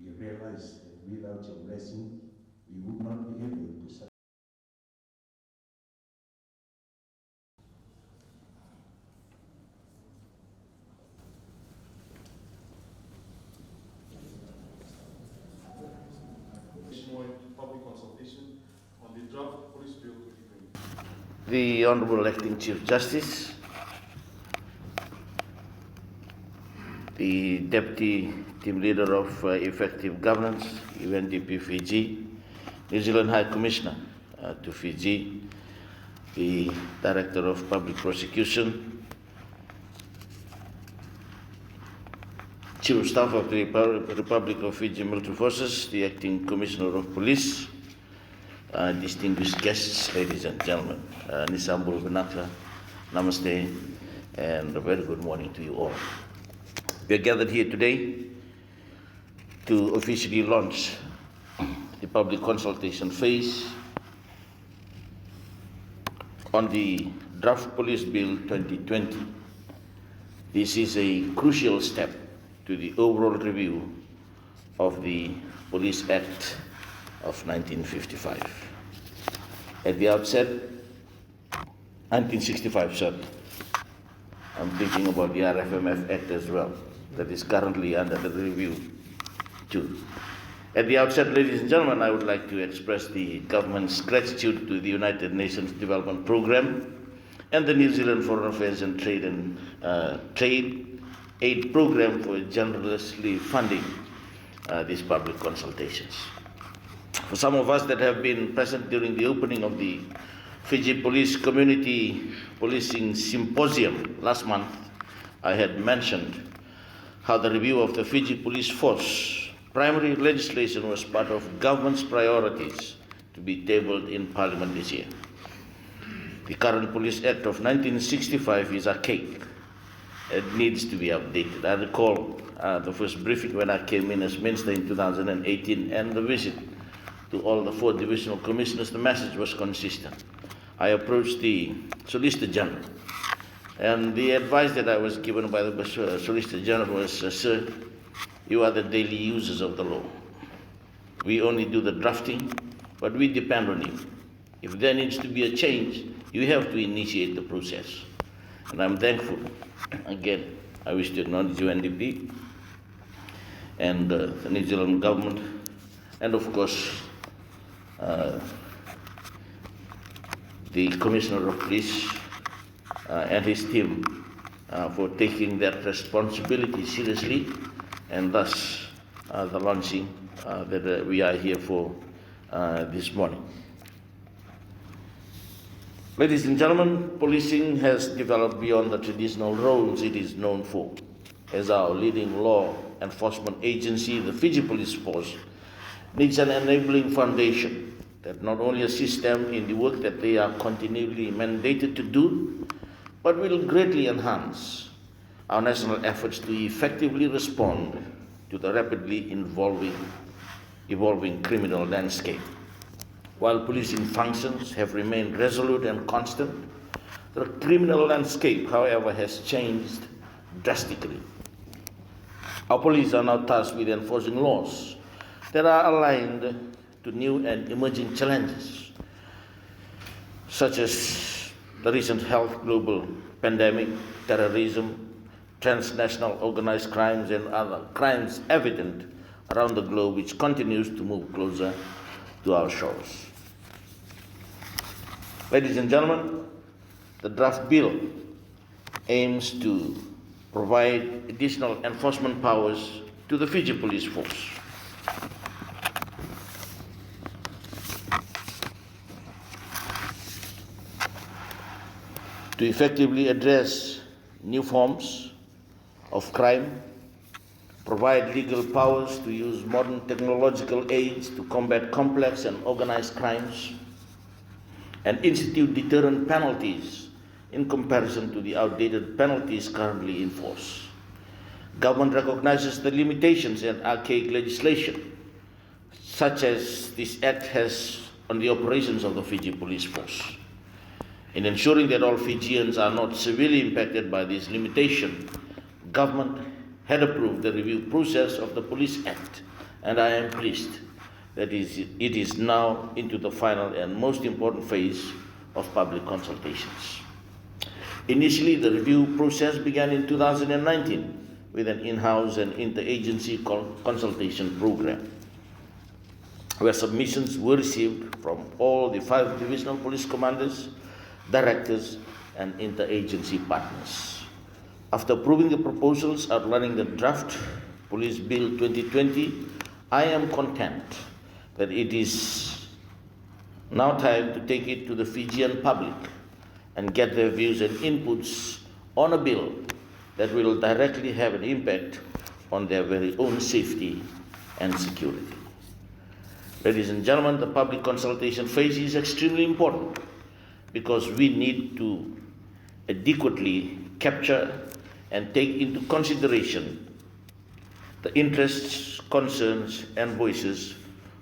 we realize that without your blessing, we would not be able to survive. Public consultation on the draft police bill 2020. The Honorable Acting Chief Justice, the Deputy Team Leader of Effective Governance, UNDP Fiji, New Zealand High Commissioner to Fiji, the Director of Public Prosecution, Chief of Staff of the Republic of Fiji Military Forces, the Acting Commissioner of Police, distinguished guests, ladies and gentlemen, Nisambul Vinaka, Namaste, and a very good morning to you all. We are gathered here today to officially launch the public consultation phase on the draft police bill 2020. This is a crucial step to the overall review of the Police Act of 1955. At the outset, 1965, sir. I'm thinking about the RFMF Act as well, that is currently under the review too. At the outset, ladies and gentlemen, I would like to express the government's gratitude to the United Nations Development Programme and the New Zealand Foreign Affairs and Trade Aid Programme for generously funding these public consultations. For some of us that have been present during the opening of the Fiji Police Community Policing Symposium last month, I had mentioned how the review of the Fiji Police Force primary legislation was part of government's priorities to be tabled in Parliament this year. The current Police Act of 1965 is archaic. It needs to be updated. I recall the first briefing when I came in as Minister in 2018 and the visit to all the 4 divisional commissioners. The message was consistent. I approached the Solicitor General, and the advice that I was given by the Solicitor General was, sir, you are the daily users of the law. We only do the drafting, but we depend on you. If there needs to be a change, you have to initiate the process. And I'm thankful. Again, I wish to acknowledge UNDP and the New Zealand government, and of course, the Commissioner of Police and his team for taking that responsibility seriously, and thus the launching that we are here for this morning. Ladies and gentlemen, policing has developed beyond the traditional roles it is known for. As our leading law enforcement agency, the Fiji Police Force needs an enabling foundation that not only assists them in the work that they are continually mandated to do, but will greatly enhance our national efforts to effectively respond to the rapidly evolving criminal landscape. While policing functions have remained resolute and constant, the criminal landscape, however, has changed drastically. Our police are now tasked with enforcing laws that are aligned to new and emerging challenges, such as the recent health global pandemic, terrorism, transnational organized crimes, and other crimes evident around the globe, which continues to move closer to our shores. Ladies and gentlemen, the draft bill aims to provide additional enforcement powers to the Fiji Police Force. To effectively address new forms of crime, provide legal powers to use modern technological aids to combat complex and organized crimes, and institute deterrent penalties in comparison to the outdated penalties currently in force. Government recognizes the limitations in archaic legislation, such as this Act has on the operations of the Fiji Police Force. In ensuring that all Fijians are not severely impacted by this limitation, government had approved the review process of the Police Act and I am pleased that it is now into the final and most important phase of public consultations. Initially, the review process began in 2019 with an in-house and interagency consultation program, where submissions were received from all the 5 divisional police commanders, directors, and interagency partners. After approving the proposals outlining the draft Police Bill 2020, I am content that it is now time to take it to the Fijian public and get their views and inputs on a bill that will directly have an impact on their very own safety and security. Ladies and gentlemen, the public consultation phase is extremely important because we need to adequately capture and take into consideration the interests, concerns, and voices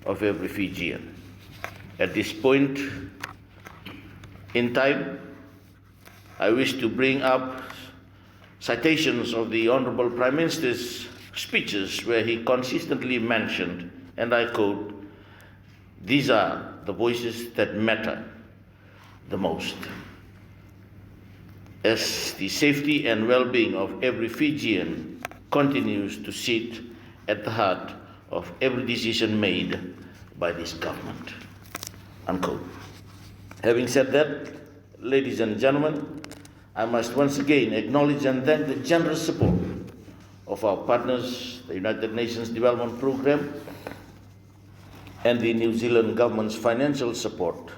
of every Fijian. At this point in time, I wish to bring up citations of the Honorable Prime Minister's speeches where he consistently mentioned, and I quote, "These are the voices that matter the most." As the safety and well-being of every Fijian continues to sit at the heart of every decision made by this government. Unquote. Having said that, ladies and gentlemen, I must once again acknowledge and thank the generous support of our partners, the United Nations Development Programme, and the New Zealand government's financial support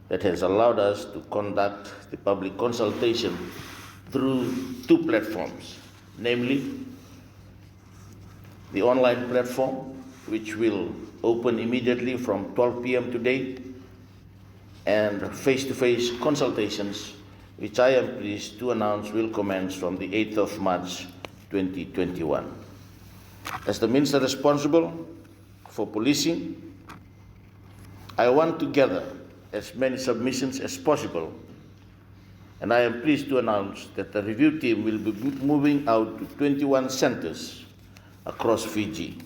that has allowed us to conduct the public consultation through 2 platforms, namely the online platform, which will open immediately from 12 p.m. today, and face-to-face consultations, which I am pleased to announce will commence from the 8th of March 2021. As the Minister responsible for policing, I want to gather as many submissions as possible, and I am pleased to announce that the review team will be moving out to 21 centers across Fiji,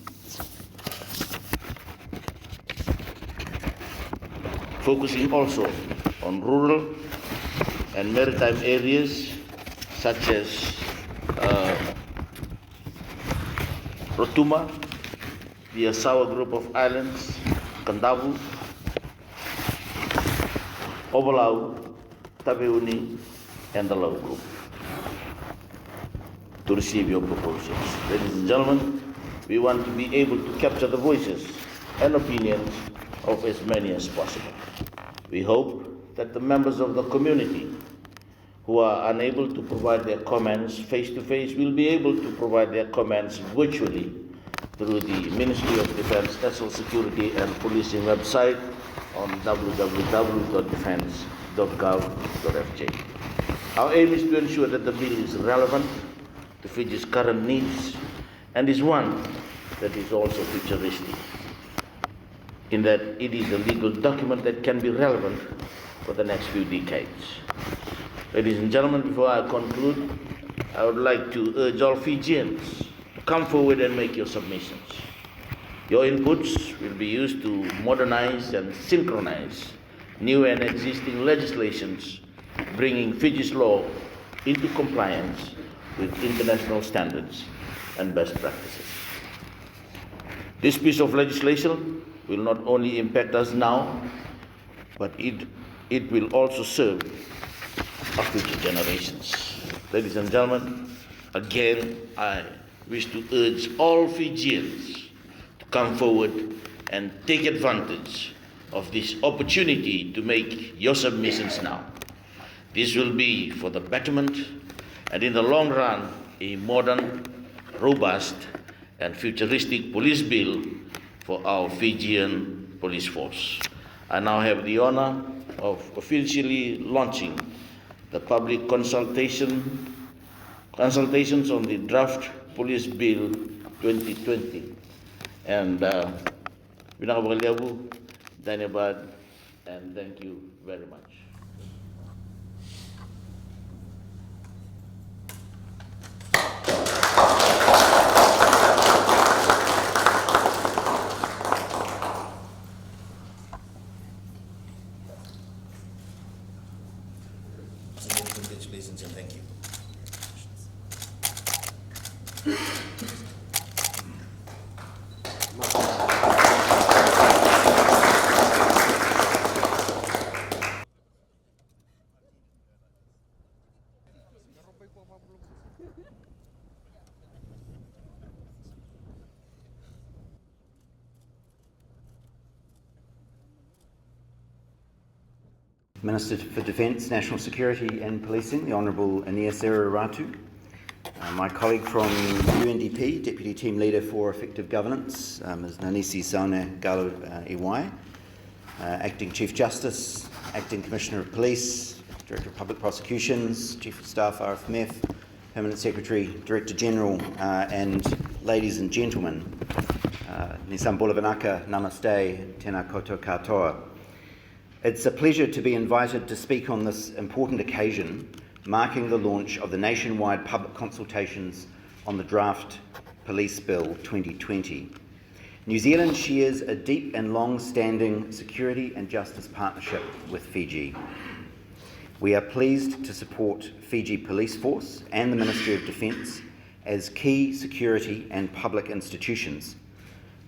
focusing also on rural and maritime areas such as Rotuma, the Asawa group of islands, Kandavu, Ovalau, Taveuni, and the Lau group, to receive your proposals. Ladies and gentlemen, we want to be able to capture the voices and opinions of as many as possible. We hope that the members of the community who are unable to provide their comments face-to-face will be able to provide their comments virtually through the Ministry of Defence, National Security and Policing website on www.defence.gov.fj. Our aim is to ensure that the bill is relevant to Fiji's current needs and is one that is also futuristic, in that it is a legal document that can be relevant for the next few decades. Ladies and gentlemen, before I conclude, I would like to urge all Fijians to come forward and make your submissions. Your inputs will be used to modernize and synchronize new and existing legislations, bringing Fiji's law into compliance with international standards and best practices. This piece of legislation will not only impact us now, but it will also serve our future generations. Ladies and gentlemen, again, I wish to urge all Fijians to come forward and take advantage of this opportunity to make your submissions now. This will be for the betterment and in the long run, a modern, robust and futuristic police bill for our Fijian police force. I now have the honor of officially launching the public consultations on the draft Police Bill 2020. And Binakabaliabu, Danyabad, and thank you very much. Minister for Defence, National Security and Policing, the Honourable Inia Seruiratu, my colleague from UNDP, Deputy Team Leader for Effective Governance, Ms Nanisi Saune Galo Iwai, Acting Chief Justice, Acting Commissioner of Police, Director of Public Prosecutions, Chief of Staff RFMF, Permanent Secretary, Director General, and ladies and gentlemen, Nisam Bolavanaka, Namaste, Tēnā koutou katoa. It's a pleasure to be invited to speak on this important occasion, marking the launch of the nationwide public consultations on the draft Police Bill 2020. New Zealand shares a deep and long-standing security and justice partnership with Fiji. We are pleased to support Fiji Police Force and the Ministry of Defence as key security and public institutions.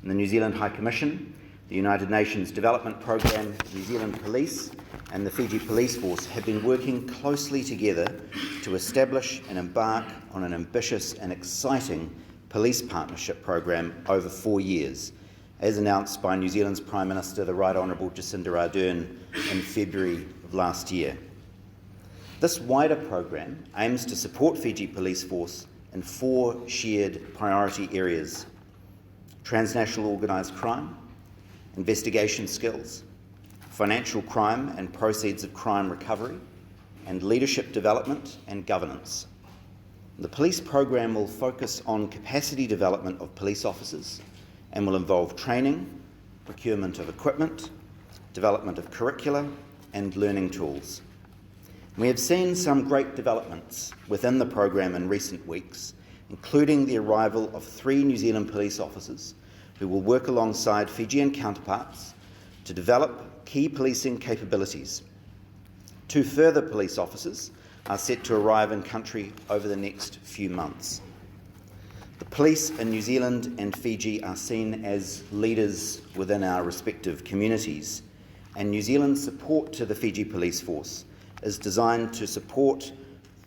The New Zealand High Commission, the United Nations Development Programme, New Zealand Police and the Fiji Police Force have been working closely together to establish and embark on an ambitious and exciting police partnership program over 4 years, as announced by New Zealand's Prime Minister, the Right Honourable Jacinda Ardern, in February of last year. This wider program aims to support Fiji Police Force in 4 shared priority areas: transnational organised crime, investigation skills, financial crime and proceeds of crime recovery, and leadership development and governance. The police program will focus on capacity development of police officers and will involve training, procurement of equipment, development of curricula, and learning tools. We have seen some great developments within the program in recent weeks, including the arrival of 3 New Zealand police officers who will work alongside Fijian counterparts to develop key policing capabilities. 2 further police officers are set to arrive in country over the next few months. The police in New Zealand and Fiji are seen as leaders within our respective communities, and New Zealand's support to the Fiji Police Force is designed to support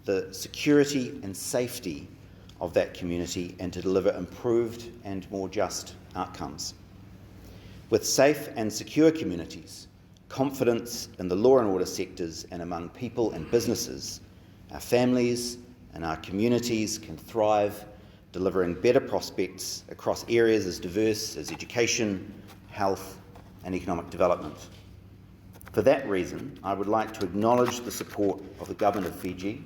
the security and safety of that community and to deliver improved and more just outcomes. With safe and secure communities, confidence in the law and order sectors and among people and businesses, our families and our communities can thrive, delivering better prospects across areas as diverse as education, health, and economic development. For that reason, I would like to acknowledge the support of the Government of Fiji,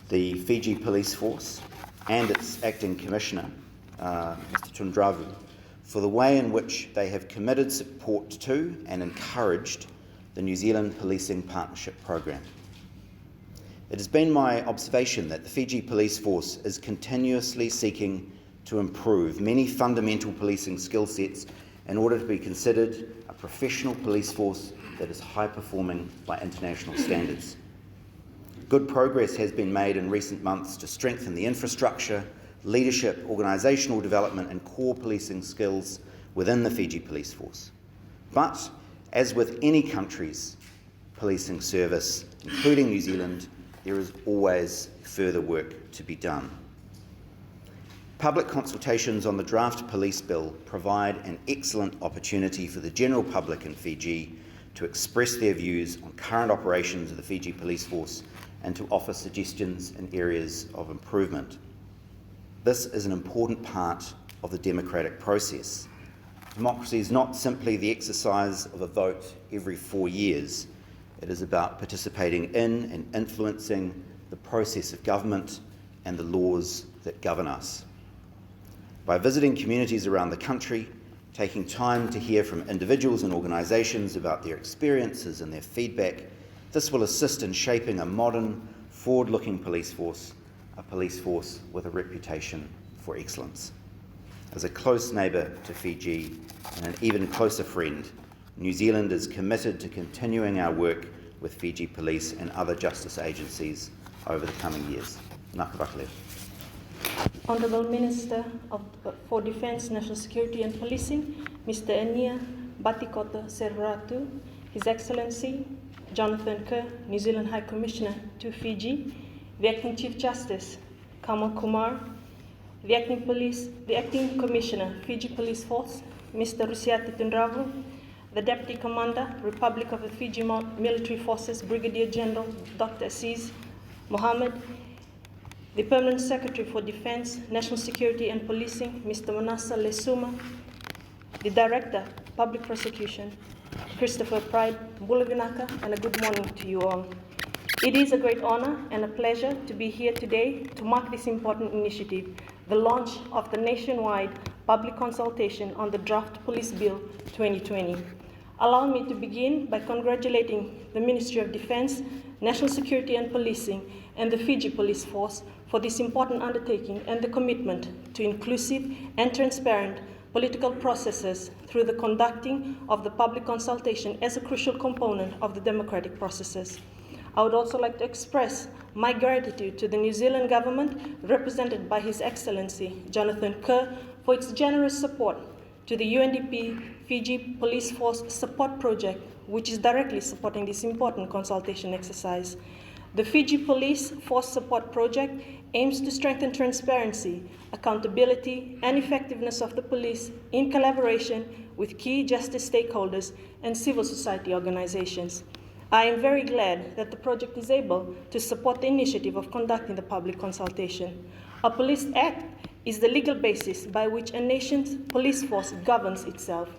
the Fiji Police Force, and its Acting Commissioner, Mr Tundravu, for the way in which they have committed support to and encouraged the New Zealand Policing Partnership Program. It has been my observation that the Fiji Police Force is continuously seeking to improve many fundamental policing skill sets in order to be considered a professional police force that is high-performing by international standards. Good progress has been made in recent months to strengthen the infrastructure, leadership, organisational development and core policing skills within the Fiji Police Force. But, as with any country's policing service, including New Zealand, there is always further work to be done. Public consultations on the draft police bill provide an excellent opportunity for the general public in Fiji to express their views on current operations of the Fiji Police Force and to offer suggestions in areas of improvement. This is an important part of the democratic process. Democracy is not simply the exercise of a vote every 4 years. It is about participating in and influencing the process of government and the laws that govern us. By visiting communities around the country, taking time to hear from individuals and organisations about their experiences and their feedback, this will assist in shaping a modern, forward-looking police force, a police force with a reputation for excellence. As a close neighbour to Fiji and an even closer friend, New Zealand is committed to continuing our work with Fiji Police and other justice agencies over the coming years. Ngā ka whakaleo. Honourable Minister for Defence, National Security and Policing, Mr. Inia Batikota Seruiratu, His Excellency Jonathan Kerr, New Zealand High Commissioner to Fiji, the Acting Chief Justice Kamal Kumar, the Acting Commissioner, Fiji Police Force, Mr. Seruiratu Tundravu, the Deputy Commander, Republic of the Fiji Military Forces, Brigadier General Dr. Aziz Mohammed, the Permanent Secretary for Defence, National Security and Policing, Mr. Manasa Lesuma, the Director, Public Prosecution, Christopher Pride Bulavinaka, and a good morning to you all. It is a great honor and a pleasure to be here today to mark this important initiative, the launch of the nationwide public consultation on the Draft Police Bill 2020. Allow me to begin by congratulating the Ministry of Defence, National Security and Policing, and the Fiji Police Force for this important undertaking and the commitment to inclusive and transparent political processes through the conducting of the public consultation as a crucial component of the democratic processes. I would also like to express my gratitude to the New Zealand government, represented by His Excellency Jonathan Kerr, for its generous support to the UNDP Fiji Police Force Support Project, which is directly supporting this important consultation exercise. The Fiji Police Force Support Project aims to strengthen transparency, accountability, and effectiveness of the police in collaboration with key justice stakeholders and civil society organizations. I am very glad that the project is able to support the initiative of conducting the public consultation. A Police Act is the legal basis by which a nation's police force governs itself.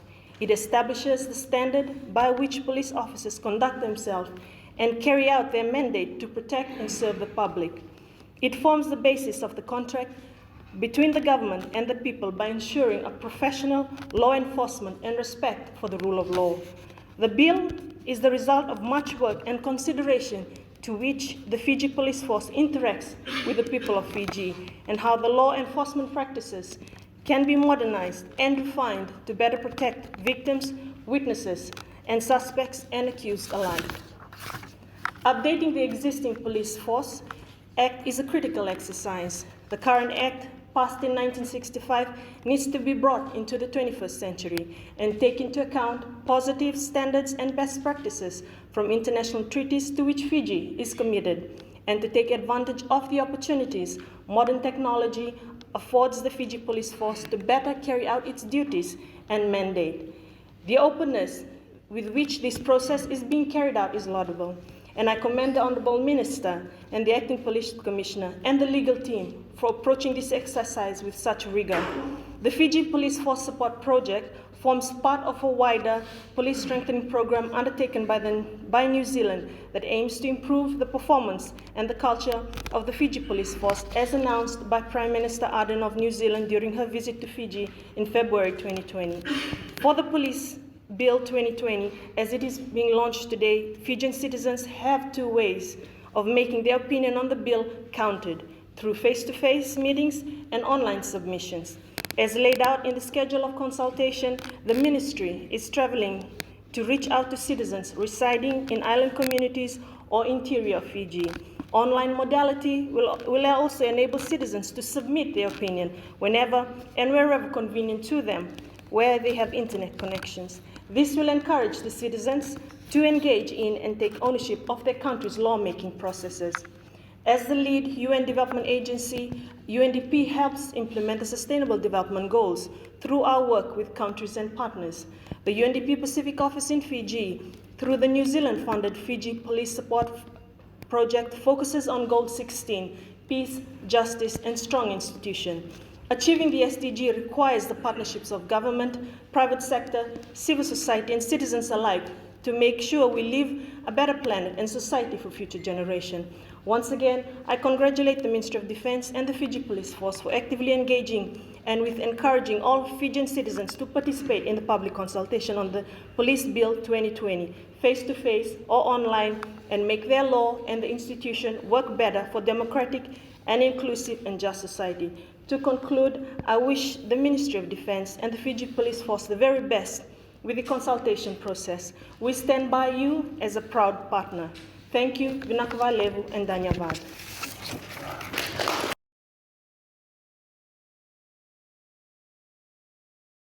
It establishes the standard by which police officers conduct themselves and carry out their mandate to protect and serve the public. It forms the basis of the contract between the government and the people by ensuring a professional law enforcement and respect for the rule of law. The bill is the result of much work and consideration to which the Fiji Police Force interacts with the people of Fiji, and how the law enforcement practices can be modernized and refined to better protect victims, witnesses, and suspects and accused alike. Updating the existing police force act is a critical exercise. The current act, passed in 1965, needs to be brought into the 21st century and take into account positive standards and best practices from international treaties to which Fiji is committed, and to take advantage of the opportunities modern technology affords the Fiji Police Force to better carry out its duties and mandate. The openness with which this process is being carried out is laudable, and I commend the Honourable Minister and the Acting Police Commissioner and the legal team for approaching this exercise with such rigor. The Fiji Police Force Support Project forms part of a wider police strengthening program undertaken by New Zealand that aims to improve the performance and the culture of the Fiji Police Force, as announced by Prime Minister Ardern of New Zealand during her visit to Fiji in February 2020. For the Police Bill 2020, as it is being launched today, Fijian citizens have two ways of making their opinion on the bill counted, through face-to-face meetings and online submissions. As laid out in the schedule of consultation, the Ministry is travelling to reach out to citizens residing in island communities or interior of Fiji. Online modality will also enable citizens to submit their opinion whenever and wherever convenient to them, where they have internet connections. This will encourage the citizens to engage in and take ownership of their country's lawmaking processes. As the lead UN development agency, UNDP helps implement the Sustainable Development Goals through our work with countries and partners. The UNDP Pacific Office in Fiji, through the New Zealand-funded Fiji Police Support Project, focuses on Goal 16, peace, justice, and strong institution. Achieving the SDG requires the partnerships of government, private sector, civil society, and citizens alike to make sure we leave a better planet and society for future generations. Once again, I congratulate the Ministry of Defence and the Fiji Police Force for actively engaging and with encouraging all Fijian citizens to participate in the public consultation on the Police Bill 2020, face-to-face or online, and make their law and the institution work better for democratic and inclusive and just society. To conclude, I wish the Ministry of Defence and the Fiji Police Force the very best with the consultation process. We stand by you as a proud partner. Thank you, Vinakava Levu and Danyavad.